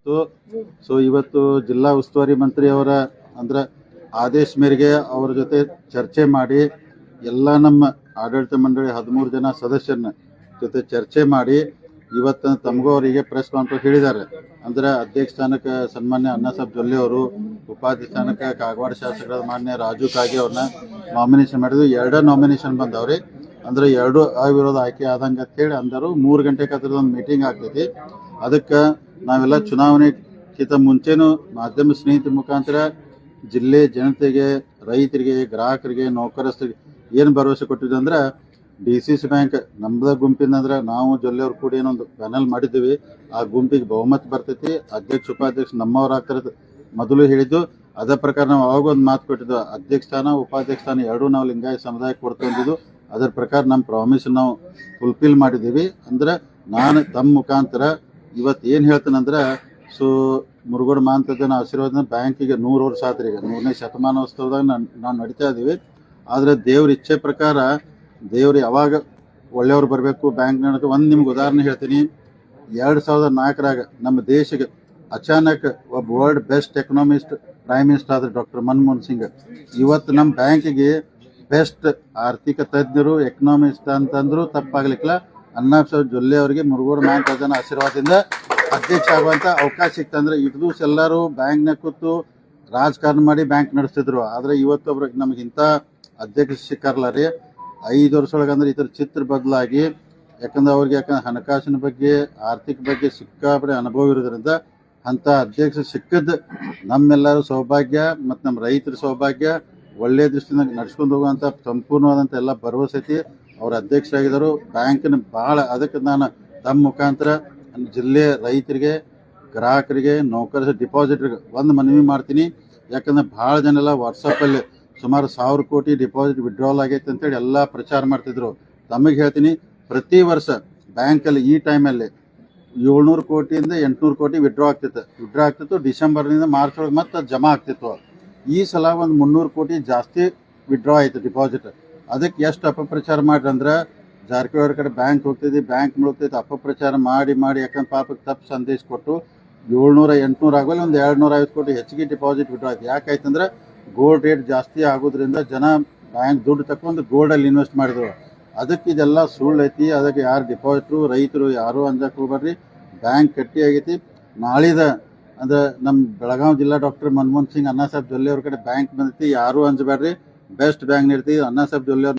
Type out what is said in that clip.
So ಇವತ್ತು ಜಿಲ್ಲಾ ಉಸ್ತುವಾರಿ ಮಂತ್ರಿ ಅವರ ಅಂದ್ರೆ ಆದೇಶ ಮೇರೆಗೆ ಅವರ ಜೊತೆ ಚರ್ಚೆ ಮಾಡಿ ಎಲ್ಲ ನಮ್ಮ ಆಡಳಿತ ಮಂಡಳಿ 13 ಜನ ಸದಸ್ಯರನ್ನ ಜೊತೆ ಚರ್ಚೆ ಮಾಡಿ ಇವತ್ತು ತಮಗೂ ಅವರಿಗೆ ಪ್ರೆಸ್ ಕಾನ್ಫರೆನ್ಸ್ ಹೇಳಿದ್ದಾರೆ. ಅಂದ್ರೆ ಅಧ್ಯಕ್ಷ ಸ್ಥಾನಕ್ಕೆ ಸನ್ಮಾನ್ಯ ಅಣ್ಣಾಸಾಹೇಬ್ ಜೊಲ್ಲೆ ಅವರು, ಉಪಾಧ್ಯಕ್ಷ ಸ್ಥಾನಕ್ಕೆ ಕಾಗವಾಡ ಶಾಸಕರ ಮಾನ್ಯ ರಾಜು ಕಾಗೆ ಅವ್ರನ್ನ ನಾಮಿನೇಷನ್ ಮಾಡಿದ್ವಿ. 2 ನಾಮಿನೇಷನ್ ಬಂದವ್ರಿ. ಅಂದ್ರೆ 2 ಅವಿರೋಧ ಆಯ್ಕೆ ಆದಂಗೆ ಅಂತೇಳಿ ಅಂದರು. 3 ಗಂಟೆಗೆ ಅದ್ರದ್ದೊಂದು ಮೀಟಿಂಗ್ ಆಗ್ತೈತಿ. ಅದಕ್ಕೆ ನಾವೆಲ್ಲ ಚುನಾವಣೆಗಿಂತ ಮುಂಚೆನೂ ಮಾಧ್ಯಮ ಸ್ನೇಹಿತರ ಮುಖಾಂತರ ಜಿಲ್ಲೆ ಜನತೆಗೆ, ರೈತರಿಗೆ, ಗ್ರಾಹಕರಿಗೆ, ನೌಕರಸ್ಥರಿಗೆ ಏನು ಭರವಸೆ ಕೊಟ್ಟಿದ್ವಿ ಅಂದ್ರೆ DCC ಬ್ಯಾಂಕ್ ನಮ್ಮದ ಗುಂಪಿನ ಅಂದ್ರೆ ನಾವು ಜೊಲ್ಲೆ ಅವ್ರು ಕೂಡ ಏನೊಂದು ಪ್ಯಾನಲ್ ಮಾಡಿದ್ದೀವಿ. ಆ ಗುಂಪಿಗೆ ಬಹುಮತ ಬರ್ತೈತಿ. ಅಧ್ಯಕ್ಷ ಉಪಾಧ್ಯಕ್ಷ ನಮ್ಮವ್ರು ಆಗ್ತಿರೋದು ಮೊದಲು ಹೇಳಿದ್ದು. ಅದೇ ಪ್ರಕಾರ ನಾವು ಅವಾಗ ಒಂದು ಮಾತು ಕೊಟ್ಟಿದ್ದು, ಅಧ್ಯಕ್ಷ ಸ್ಥಾನ ಉಪಾಧ್ಯಕ್ಷ ಸ್ಥಾನ ಎರಡೂ ನಾವು ಲಿಂಗಾಯತ ಸಮುದಾಯಕ್ಕೆ ಕೊಡ್ತಂದಿದ್ದು. ಅದರ ಪ್ರಕಾರ ನಮ್ಮ ಪ್ರಾಮಿಸ್ ನಾವು ಫುಲ್ಫಿಲ್ ಮಾಡಿದ್ದೀವಿ. ಅಂದ್ರೆ ನಾನು ತಮ್ಮ ಮುಖಾಂತರ ಇವತ್ತು ಏನು ಹೇಳ್ತೇನೆಂದ್ರೆ, ಸೊ ಮುರುಗೋಡು ಮಾಂತದ್ದನ ಆಶೀರ್ವಾದ ಬ್ಯಾಂಕಿಗೆ 100 ವರ್ಷ ಆತ್ರಿ. ಈಗ 100ನೇ ಶತಮಾನೋತ್ಸವದಾಗ ನಾವು ನಡೀತಾ ಇದ್ದೀವಿ. ಆದರೆ ದೇವ್ರ ಇಚ್ಛೆ ಪ್ರಕಾರ ದೇವ್ರು ಯಾವಾಗ ಒಳ್ಳೆಯವ್ರು ಬರಬೇಕು ಬ್ಯಾಂಕ್ ನಡಕ್ಕೆ. ಒಂದು ನಿಮ್ಗೆ ಉದಾಹರಣೆ ಹೇಳ್ತೀನಿ. 2004ರಾಗ ನಮ್ಮ ದೇಶಕ್ಕೆ ಅಚಾನಕ್ ಒಬ್ಬ world best economist prime minister ಆದ್ರೆ ಡಾಕ್ಟರ್ ಮನಮೋಹನ್ ಸಿಂಗ್. ಇವತ್ತು ನಮ್ಮ ಬ್ಯಾಂಕಿಗೆ ಬೆಸ್ಟ್ ಆರ್ಥಿಕ ತಜ್ಞರು, ಎಕನಾಮಿಸ್ಟ್ ಅಂತಂದ್ರು ತಪ್ಪಾಗ್ಲಿಕ್ಕಿಲ್ಲ. ಅಣ್ಣಾಸಾಹೇಬ್ ಜೊಲ್ಲೆ ಅವರಿಗೆ ಮುರುಗೋಡು ಮಾಂತದ್ದನ ಆಶೀರ್ವಾದದಿಂದ ಅಧ್ಯಕ್ಷ ಆಗುವಂಥ ಅವಕಾಶ ಸಿಕ್ತಂದ್ರೆ ಇಟ್ಟು ದಿವಸ ಎಲ್ಲರೂ ಬ್ಯಾಂಕ್ನಾಗ ಕೂತು ರಾಜಕಾರಣ ಮಾಡಿ ಬ್ಯಾಂಕ್ ನಡೆಸ್ತಿದ್ರು. ಆದರೆ ಇವತ್ತೊಬ್ರು ನಮಗಿಂತ ಅಧ್ಯಕ್ಷ ಸಿಕ್ಕಾರಲ್ಲ ರೀ. 5 ವರ್ಷೊಳಗೆ ಅಂದ್ರೆ ಇತರ ಚಿತ್ರ ಬದಲಾಗಿ, ಯಾಕಂದ್ರೆ ಹಣಕಾಸಿನ ಬಗ್ಗೆ, ಆರ್ಥಿಕ ಬಗ್ಗೆ ಸಿಕ್ಕಾಪಡೆ ಅನುಭವ ಇರೋದ್ರಿಂದ ಅಂಥ ಅಧ್ಯಕ್ಷ ಸಿಕ್ಕದ್ದು ನಮ್ಮೆಲ್ಲರೂ ಸೌಭಾಗ್ಯ ಮತ್ತು ನಮ್ಮ ರೈತರ ಸೌಭಾಗ್ಯ. ಒಳ್ಳೆಯ ದೃಷ್ಟಿಯಿಂದ ನಡ್ಸ್ಕೊಂಡು ಹೋಗುವಂಥ ಸಂಪೂರ್ಣವಾದಂಥ ಎಲ್ಲ ಭರವಸೆ ಐತಿ. ಅವ್ರ ಅಧ್ಯಕ್ಷರಾಗಿದ್ದರು. ಬ್ಯಾಂಕಿನ ಭಾಳ ಅದಕ್ಕೆ ನಾನು ತಮ್ಮ ಮುಖಾಂತರ ಜಿಲ್ಲೆ ರೈತರಿಗೆ, ಗ್ರಾಹಕರಿಗೆ, ನೌಕರ ಡಿಪಾಸಿಟ್ರಿಗೆ ಒಂದು ಮನವಿ ಮಾಡ್ತೀನಿ. ಯಾಕಂದ್ರೆ ಭಾಳ ಜನ ಎಲ್ಲ ವಾಟ್ಸಪ್ಪಲ್ಲಿ ಸುಮಾರು 1000 ಕೋಟಿ ಡಿಪಾಸಿಟ್ ವಿಡ್ರಾವಲ್ ಆಗೈತೆ ಅಂತೇಳಿ ಎಲ್ಲ ಪ್ರಚಾರ ಮಾಡ್ತಿದ್ರು. ತಮಗೆ ಹೇಳ್ತೀನಿ, ಪ್ರತಿ ವರ್ಷ ಬ್ಯಾಂಕಲ್ಲಿ ಈ ಟೈಮಲ್ಲಿ 700 ಕೋಟಿಯಿಂದ 800 ಕೋಟಿ ವಿಡ್ರಾ ಆಗ್ತಿತ್ತು. ಡಿಸೆಂಬರ್ನಿಂದ ಮಾರ್ಚ್ ಒಳಗೆ ಮತ್ತೆ ಜಮಾ ಆಗ್ತಿತ್ತು. ಈ ಸಲ ಒಂದು 300 ಕೋಟಿ ಜಾಸ್ತಿ ವಿಡ್ರಾ ಆಯಿತು ಡಿಪಾಸಿಟ್. ಅದಕ್ಕೆ ಎಷ್ಟು ಅಪಪ್ರಚಾರ ಮಾಡ್ರಿ ಅಂದ್ರೆ, ಜಾರಕಿಹೊಳಿ ಕಡೆ ಬ್ಯಾಂಕ್ ಹೋಗ್ತೈತಿ, ಬ್ಯಾಂಕ್ ಮುಳುಗ್ತೈತಿ, ಅಪಪ್ರಚಾರ ಮಾಡಿ ಯಾಕಂದ್ರೆ ಪಾಪಕ್ಕೆ ತಪ್ಪು ಸಂದೇಶ ಕೊಟ್ಟು 700 800 ಆಗೋಲ್ಲ, ಒಂದು 250 ಕೋಟಿ ಹೆಚ್ಚಿಗೆ ಡಿಪಾಸಿಟ್ ವಿಡ್ರಾ ಆಯ್ತು. ಯಾಕಾಯ್ತಂದ್ರೆ ಗೋಲ್ಡ್ ರೇಟ್ ಜಾಸ್ತಿ ಆಗೋದ್ರಿಂದ ಜನ ಬ್ಯಾಂಕ್ ದುಡ್ಡು ತಗೊಂಡು ಗೋಲ್ಡಲ್ಲಿ ಇನ್ವೆಸ್ಟ್ ಮಾಡಿದ್ರು. ಅದಕ್ಕೆ ಇದೆಲ್ಲ ಸುಳ್ಳು ಐತಿ. ಅದಕ್ಕೆ ಯಾರು ಡಿಪಾಸಿಟ್ರು, ರೈತರು ಯಾರು ಅಂಜಕ್ಕೆ ಹೋಗ್ಬಾರ್ರಿ. ಬ್ಯಾಂಕ್ ಗಟ್ಟಿ ಆಗೈತಿ. ನಾಳಿದ ಅಂದ್ರೆ ನಮ್ಮ ಬೆಳಗಾವಿ ಜಿಲ್ಲಾ ಡಾಕ್ಟರ್ ಮನಮೋಹನ್ ಸಿಂಗ್, ಅಣ್ಣಾಸಾಹೇಬ್ ಜೊಲ್ಲೆ ಅವ್ರ ಕಡೆ ಬ್ಯಾಂಕ್ ಬಂದೈತಿ. ಯಾರು ಅಂಜಬೇಡ್ರಿ. ಬೆಸ್ಟ್ ಬ್ಯಾಂಕ್ ನೀಡ್ತೀವಿ. ಅಣ್ಣಾಸಾಹೇಬ್ ಜೊಲ್ಲೆ ಅವ್ರ